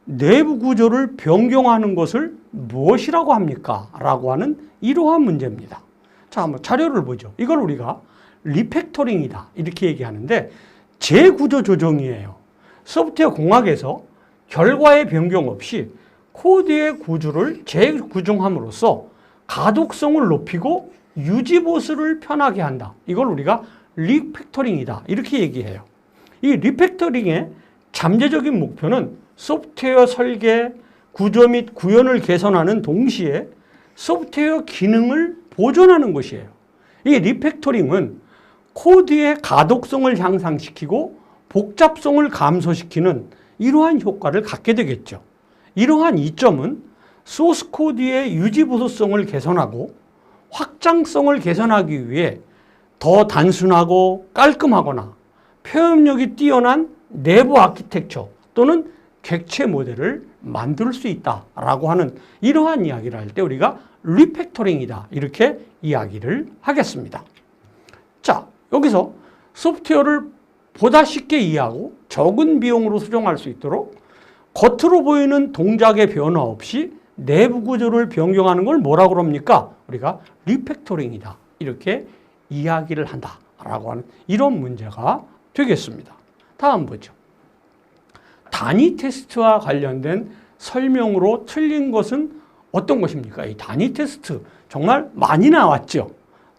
내부 구조를 변경하는 것을 무엇이라고 합니까? 라고 하는 이러한 문제입니다. 자, 한번 자료를 보죠. 이걸 우리가 리팩토링이다 이렇게 얘기하는데 재구조 조정이에요. 소프트웨어 공학에서 결과의 변경 없이 코드의 구조를 재구성함으로써 가독성을 높이고 유지 보수를 편하게 한다. 이걸 우리가 리팩토링이다 이렇게 얘기해요. 이 리팩토링의 잠재적인 목표는 소프트웨어 설계, 구조 및 구현을 개선하는 동시에 소프트웨어 기능을 보존하는 것이에요. 이 리팩토링은 코드의 가독성을 향상시키고 복잡성을 감소시키는 이러한 효과를 갖게 되겠죠. 이러한 이점은 소스 코드의 유지 보수성을 개선하고 확장성을 개선하기 위해 더 단순하고 깔끔하거나 표현력이 뛰어난 내부 아키텍처 또는 객체 모델을 만들 수 있다라고 하는 이러한 이야기를 할 때 우리가 리팩토링이다 이렇게 이야기를 하겠습니다. 자, 여기서 소프트웨어를 보다 쉽게 이해하고 적은 비용으로 수정할 수 있도록 겉으로 보이는 동작의 변화 없이 내부 구조를 변경하는 걸 뭐라고 그럽니까? 우리가 리팩토링이다 이렇게 이야기를 한다라고 하는 이런 문제가 되겠습니다. 다음 보죠. 단위 테스트와 관련된 설명으로 틀린 것은 어떤 것입니까? 이 단위 테스트 정말 많이 나왔죠.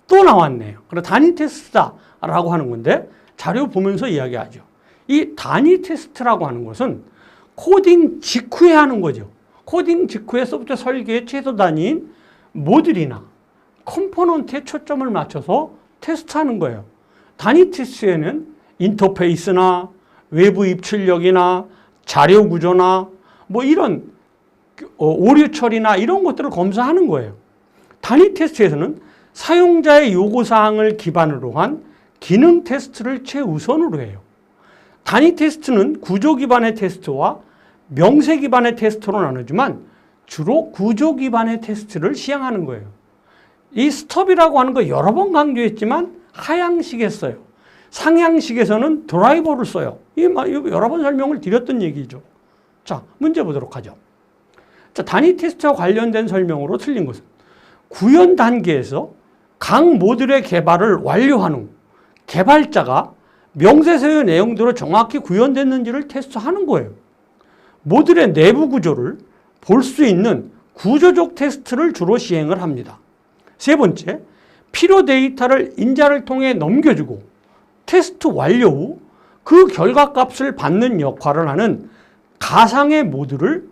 또 나왔네요. 그래 단위 테스트다라고 하는 건데 자료 보면서 이야기하죠. 이 단위 테스트라고 하는 것은 코딩 직후에 하는 거죠. 코딩 직후에 소프트웨어 설계의 최소 단위인 모듈이나 컴포넌트에 초점을 맞춰서 테스트하는 거예요. 단위 테스트에는 인터페이스나 외부 입출력이나 자료 구조나 뭐 이런 오류 처리나 이런 것들을 검사하는 거예요. 단위 테스트에서는 사용자의 요구사항을 기반으로 한 기능 테스트를 최우선으로 해요. 단위 테스트는 구조 기반의 테스트와 명세 기반의 테스트로 나누지만 주로 구조 기반의 테스트를 시행하는 거예요. 이 스톱이라고 하는 거 여러 번 강조했지만 하향식에 써요. 상향식에서는 드라이버를 써요. 여러 번 설명을 드렸던 얘기죠. 자, 문제 보도록 하죠. 자, 단위 테스트와 관련된 설명으로 틀린 것은 구현 단계에서 각 모듈의 개발을 완료한 후 개발자가 명세서의 내용대로 정확히 구현됐는지를 테스트하는 거예요. 모듈의 내부 구조를 볼 수 있는 구조적 테스트를 주로 시행을 합니다. 세 번째, 필요 데이터를 인자를 통해 넘겨주고 테스트 완료 후 그 결과값을 받는 역할을 하는 가상의 모듈을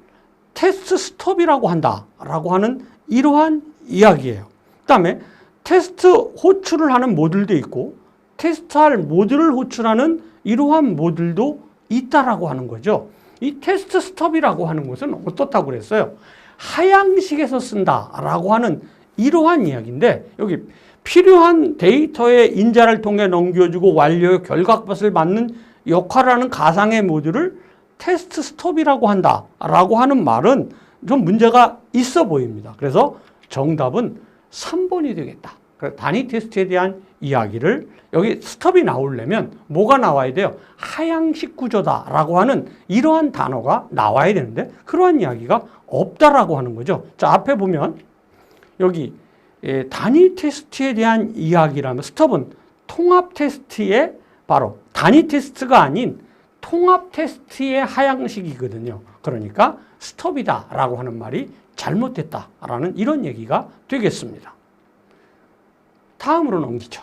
테스트 스톱이라고 한다라고 하는 이러한 이야기예요. 그 다음에 테스트 호출을 하는 모듈도 있고 테스트할 모듈을 호출하는 이러한 모듈도 있다라고 하는 거죠. 이 테스트 스톱이라고 하는 것은 어떻다고 그랬어요? 하향식에서 쓴다라고 하는 이러한 이야기인데 여기 필요한 데이터의 인자를 통해 넘겨주고 완료의 결과값을 받는 역할을 하는 가상의 모듈을 테스트 스톱이라고 한다라고 하는 말은 좀 문제가 있어 보입니다. 그래서 정답은 3번이 되겠다. 단위 테스트에 대한 이야기를 여기 스톱이 나오려면 뭐가 나와야 돼요? 하향식 구조다라고 하는 이러한 단어가 나와야 되는데 그러한 이야기가 없다라고 하는 거죠. 자, 앞에 보면 여기 단위 테스트에 대한 이야기라면 스톱은 통합 테스트의 바로 단위 테스트가 아닌 통합 테스트의 하향식이거든요. 그러니까 스톱이다라고 하는 말이 잘못됐다라는 이런 얘기가 되겠습니다. 다음으로 넘기죠.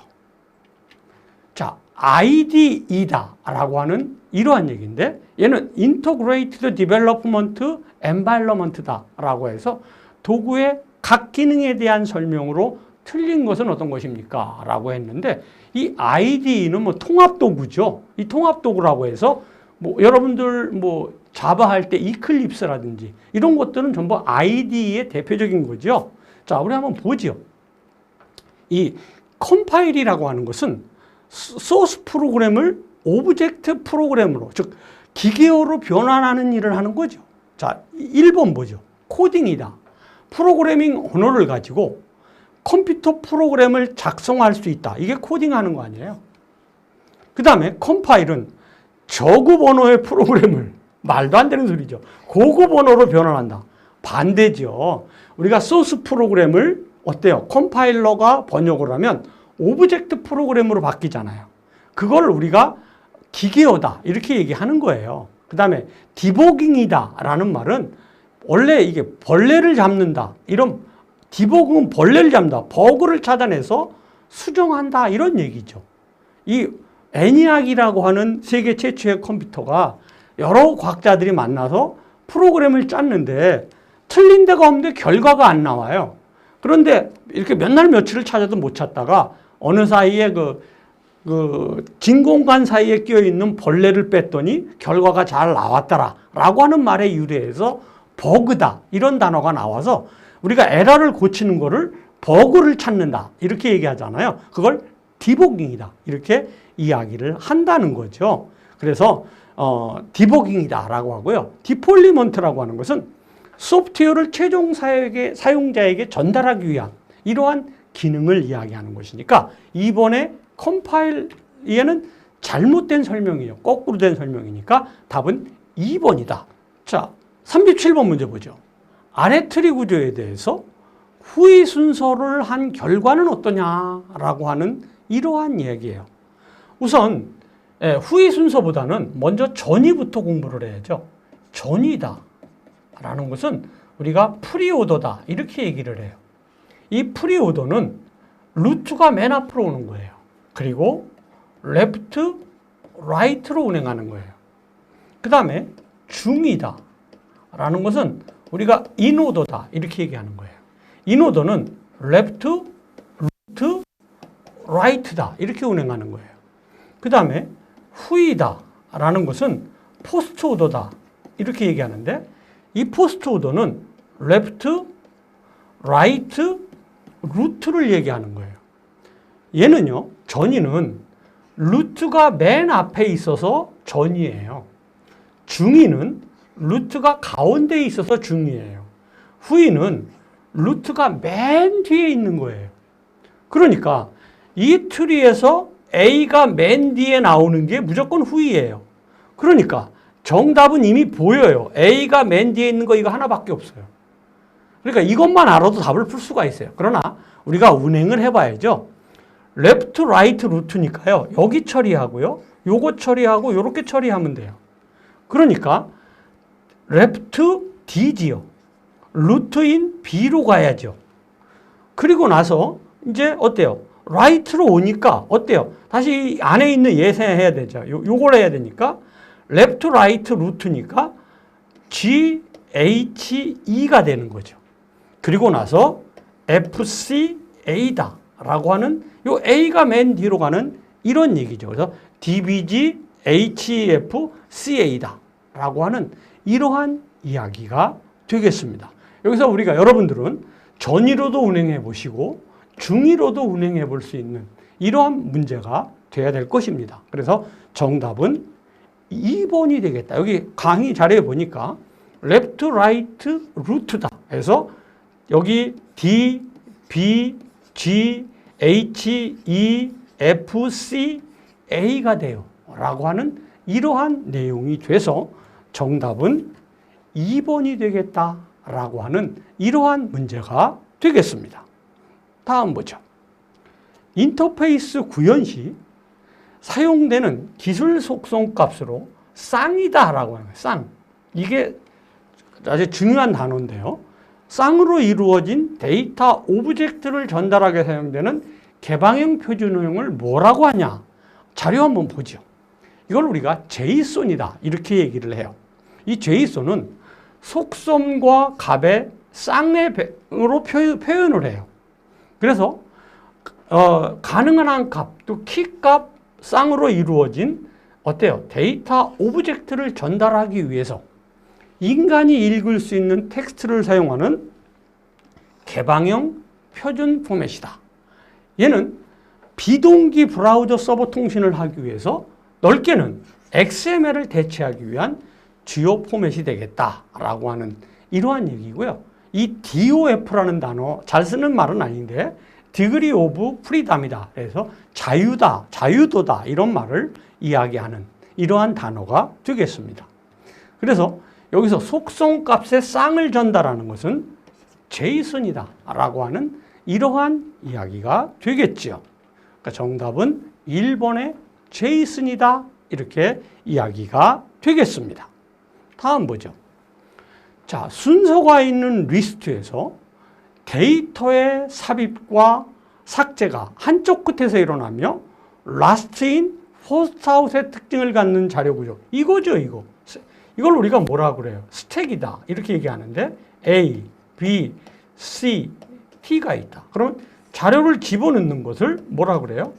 자, IDE다라고 하는 이러한 얘기인데 얘는 Integrated Development Environment다라고 해서 도구의 각 기능에 대한 설명으로 틀린 것은 어떤 것입니까? 라고 했는데 이 IDE는 뭐 통합도구죠. 이 통합도구라고 해서 뭐 여러분들 뭐 자바 할 때 이클립스라든지 이런 것들은 전부 IDE의 대표적인 거죠. 자, 우리 한번 보죠. 이 컴파일이라고 하는 것은 소스 프로그램을 오브젝트 프로그램으로, 즉 기계어로 변환하는 일을 하는 거죠. 자, 1번 뭐죠? 코딩이다. 프로그래밍 언어를 가지고 컴퓨터 프로그램을 작성할 수 있다. 이게 코딩하는 거 아니에요? 그 다음에 컴파일은 저급 언어의 프로그램을, 말도 안 되는 소리죠, 고급 언어로 변환한다. 반대죠. 우리가 소스 프로그램을 어때요? 컴파일러가 번역을 하면 오브젝트 프로그램으로 바뀌잖아요. 그걸 우리가 기계어다 이렇게 얘기하는 거예요. 그 다음에 디버깅이다 라는 말은 원래 이게 벌레를 잡는다, 이런 디버깅은 벌레를 잡는다, 버그를 찾아내서 수정한다, 이런 얘기죠. 이 애니악이라고 하는 세계 최초의 컴퓨터가 여러 과학자들이 만나서 프로그램을 짰는데 틀린 데가 없는데 결과가 안 나와요. 그런데 이렇게 몇 날 며칠을 찾아도 못 찾다가 어느 사이에 긴 공간 사이에 끼어 있는 벌레를 뺐더니 결과가 잘 나왔더라 라고 하는 말에 유래해서 버그다 이런 단어가 나와서 우리가 에러를 고치는 거를 버그를 찾는다 이렇게 얘기하잖아요. 그걸 디버깅이다 이렇게 이야기를 한다는 거죠. 그래서 디버깅이다 라고 하고요. 디폴리먼트라고 하는 것은 소프트웨어를 최종 사용자에게 전달하기 위한 이러한 기능을 이야기하는 것이니까 2번의 컴파일에는 잘못된 설명이에요. 거꾸로 된 설명이니까 답은 2번이다. 자, 37번 문제 보죠. 아래 트리 구조에 대해서 후위 순서를 한 결과는 어떠냐라고 하는 이러한 얘기예요. 우선 후위 순서보다는 먼저 전위부터 공부를 해야죠. 전위다 라는 것은 우리가 프리오더다 이렇게 얘기를 해요. 이 프리오더는 루트가 맨 앞으로 오는 거예요. 그리고 레프트, 라이트로 운행하는 거예요. 그 다음에 중이다 라는 것은 우리가 인오더다 이렇게 얘기하는 거예요. 인오더는 레프트, 루트, 라이트다 이렇게 운행하는 거예요. 그 다음에 후이다 라는 것은 포스트 오더다 이렇게 얘기하는데 이 포스트 오더는 레프트, 라이트, 루트를 얘기하는 거예요. 얘는요, 전위는 루트가 맨 앞에 있어서 전위예요. 중위는 루트가 가운데에 있어서 중위예요. 후위는 루트가 맨 뒤에 있는 거예요. 그러니까 이 트리에서 A가 맨 뒤에 나오는 게 무조건 후위예요. 그러니까 정답은 이미 보여요. A가 맨 뒤에 있는 거 이거 하나밖에 없어요. 그러니까 이것만 알아도 답을 풀 수가 있어요. 그러나 우리가 운행을 해봐야죠. 레프트, 라이트, 루트니까요. 여기 처리하고요. 요거 처리하고 요렇게 처리하면 돼요. 그러니까 레프트 D지요. 루트인 B로 가야죠. 그리고 나서 이제 어때요? 라이트로 오니까 어때요? 다시 안에 있는 예상해야 되죠. 요걸 해야 되니까 레프트, 라이트, 루트니까 G, H, E가 되는 거죠. 그리고 나서 F, C, A다 라고 하는 요 A가 맨 뒤로 가는 이런 얘기죠. 그래서 DBG, HEF, CA다 라고 하는 이러한 이야기가 되겠습니다. 여기서 우리가 여러분들은 전위로도 운행해 보시고 중위로도 운행해 볼 수 있는 이러한 문제가 돼야 될 것입니다. 그래서 정답은 2번이 되겠다. 여기 강의 자료에 보니까 레프트, 라이트, 루트다 해서 여기 D, B, G, H, E, F, C, A가 돼요 라고 하는 이러한 내용이 돼서 정답은 2번이 되겠다라고 하는 이러한 문제가 되겠습니다. 다음 보죠. 인터페이스 구현 시 사용되는 기술 속성 값으로 쌍이다라고 하는 거예요. 쌍. 이게 아주 중요한 단어인데요. 쌍으로 이루어진 데이터 오브젝트를 전달하게 사용되는 개방형 표준형을 뭐라고 하냐? 자료 한번 보죠. 이걸 우리가 제이손이다 이렇게 얘기를 해요. 이 제이손은 속성과 값의 쌍으로 표현을 해요. 그래서 가능한 한 값, 또 키값 쌍으로 이루어진 어때요? 데이터 오브젝트를 전달하기 위해서 인간이 읽을 수 있는 텍스트를 사용하는 개방형 표준 포맷이다. 얘는 비동기 브라우저 서버 통신을 하기 위해서 넓게는 XML을 대체하기 위한 주요 포맷이 되겠다라고 하는 이러한 얘기고요. 이 DOF라는 단어 잘 쓰는 말은 아닌데 Degree of Freedom이다. 그래서 자유다, 자유도다 이런 말을 이야기하는 이러한 단어가 되겠습니다. 그래서 여기서 속성값의 쌍을 전달하는 것은 제이슨이다 라고 하는 이러한 이야기가 되겠죠. 그러니까 정답은 1번의 제이슨이다 이렇게 이야기가 되겠습니다. 다음 보죠. 자, 순서가 있는 리스트에서 데이터의 삽입과 삭제가 한쪽 끝에서 일어나며 last in, first out의 특징을 갖는 자료 구조. 이거죠, 이거. 이걸 우리가 뭐라 그래요? 스택이다. 이렇게 얘기하는데 A, B, C, T가 있다. 그러면 자료를 집어넣는 것을 뭐라 그래요?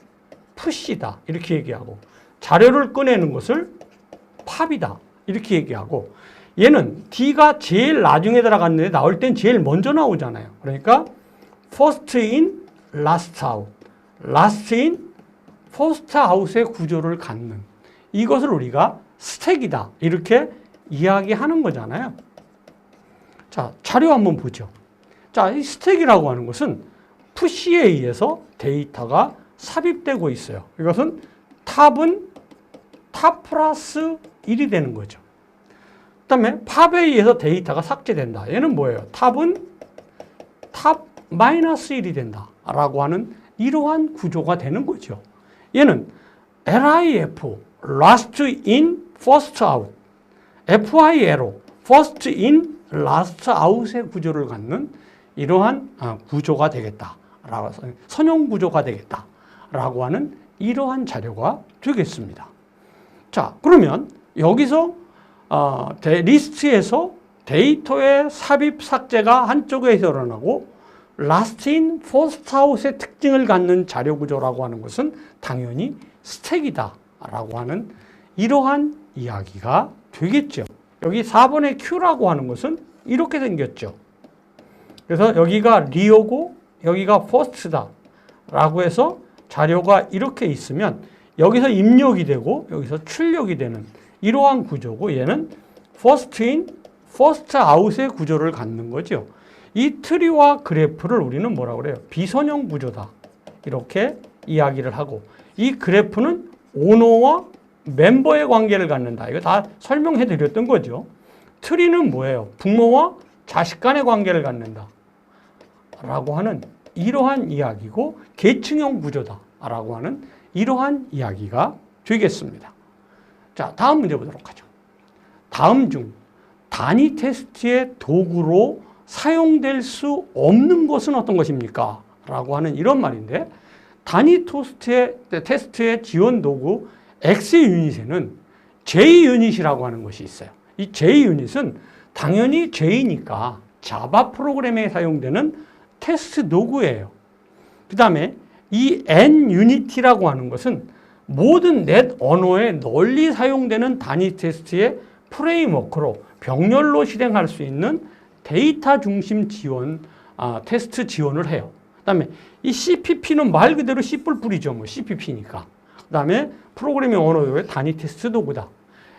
푸시다. 이렇게 얘기하고 자료를 꺼내는 것을 팝이다. 이렇게 얘기하고 얘는 D가 제일 나중에 들어갔는데 나올 땐 제일 먼저 나오잖아요. 그러니까 first in, last out. last in, first out의 구조를 갖는 이것을 우리가 스택이다. 이렇게 이야기하는 거잖아요. 자, 자료 한번 보죠. 자, 이 스택이라고 하는 것은 푸시에 의해서 데이터가 삽입되고 있어요. 이것은 탑은 탑 플러스 1이 되는 거죠. 그 다음에 팝에 의해서 데이터가 삭제된다. 얘는 뭐예요? 탑은 탑 마이너스 1이 된다. 라고 하는 이러한 구조가 되는 거죠. 얘는 LIF, last in, first out. FILO, first in, last out의 구조를 갖는 이러한 구조가 되겠다. 선형 구조가 되겠다. 라고 하는 이러한 자료가 되겠습니다. 자, 그러면 여기서 리스트에서 데이터의 삽입 삭제가 한쪽에서 일어나고 last in, first out의 특징을 갖는 자료 구조라고 하는 것은 당연히 스택이다. 라고 하는 이러한 이야기가 되겠죠. 여기 4번의 Q라고 하는 것은 이렇게 생겼죠. 그래서 여기가 리오고 여기가 first다 라고 해서 자료가 이렇게 있으면 여기서 입력이 되고 여기서 출력이 되는 이러한 구조고 얘는 first in, first out의 구조를 갖는 거죠. 이 트리와 그래프를 우리는 뭐라고 그래요? 비선형 구조다. 이렇게 이야기를 하고 이 그래프는 오너와 멤버의 관계를 갖는다. 이거 다 설명해 드렸던 거죠. 트리는 뭐예요? 부모와 자식 간의 관계를 갖는다. 라고 하는 이러한 이야기고 계층형 구조다. 라고 하는 이러한 이야기가 되겠습니다. 자, 다음 문제 보도록 하죠. 다음 중 단위 테스트의 도구로 사용될 수 없는 것은 어떤 것입니까? 라고 하는 이런 말인데 단위 테스트의 지원 도구 X유닛에는 J유닛이라고 하는 것이 있어요. 이 J유닛은 당연히 J니까 자바 프로그램에 사용되는 테스트 도구예요. 그 다음에 이 N유니티라고 하는 것은 모든 넷 언어에 널리 사용되는 단위 테스트의 프레임워크로 병렬로 실행할 수 있는 데이터 중심 지원, 테스트 지원을 해요. 그 다음에 이 CPP는 말 그대로 C++이죠. 뭐 CPP니까. 그 다음에 프로그래밍 언어의 단위 테스트 도구다.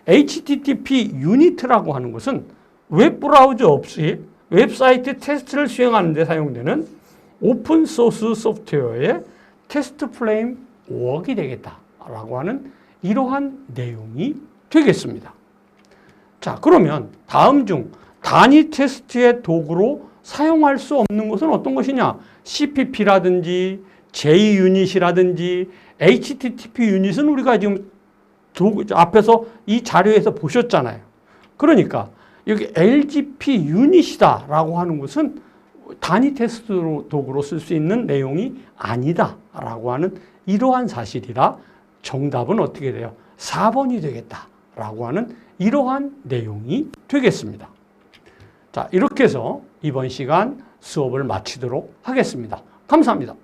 HTTP 유니트라고 하는 것은 웹브라우저 없이 웹사이트 테스트를 수행하는 데 사용되는 오픈소스 소프트웨어의 테스트 프레임워크가 되겠다라고 하는 이러한 내용이 되겠습니다. 자, 그러면 다음 중 단위 테스트의 도구로 사용할 수 없는 것은 어떤 것이냐? CPP라든지 J유닛이라든지 HTTP 유닛은 우리가 지금 앞에서 이 자료에서 보셨잖아요. 그러니까 여기 LGP 유닛이다 라고 하는 것은 단위 테스트 도구로 쓸 수 있는 내용이 아니다 라고 하는 이러한 사실이라 정답은 어떻게 돼요? 4번이 되겠다 라고 하는 이러한 내용이 되겠습니다. 자, 이렇게 해서 이번 시간 수업을 마치도록 하겠습니다. 감사합니다.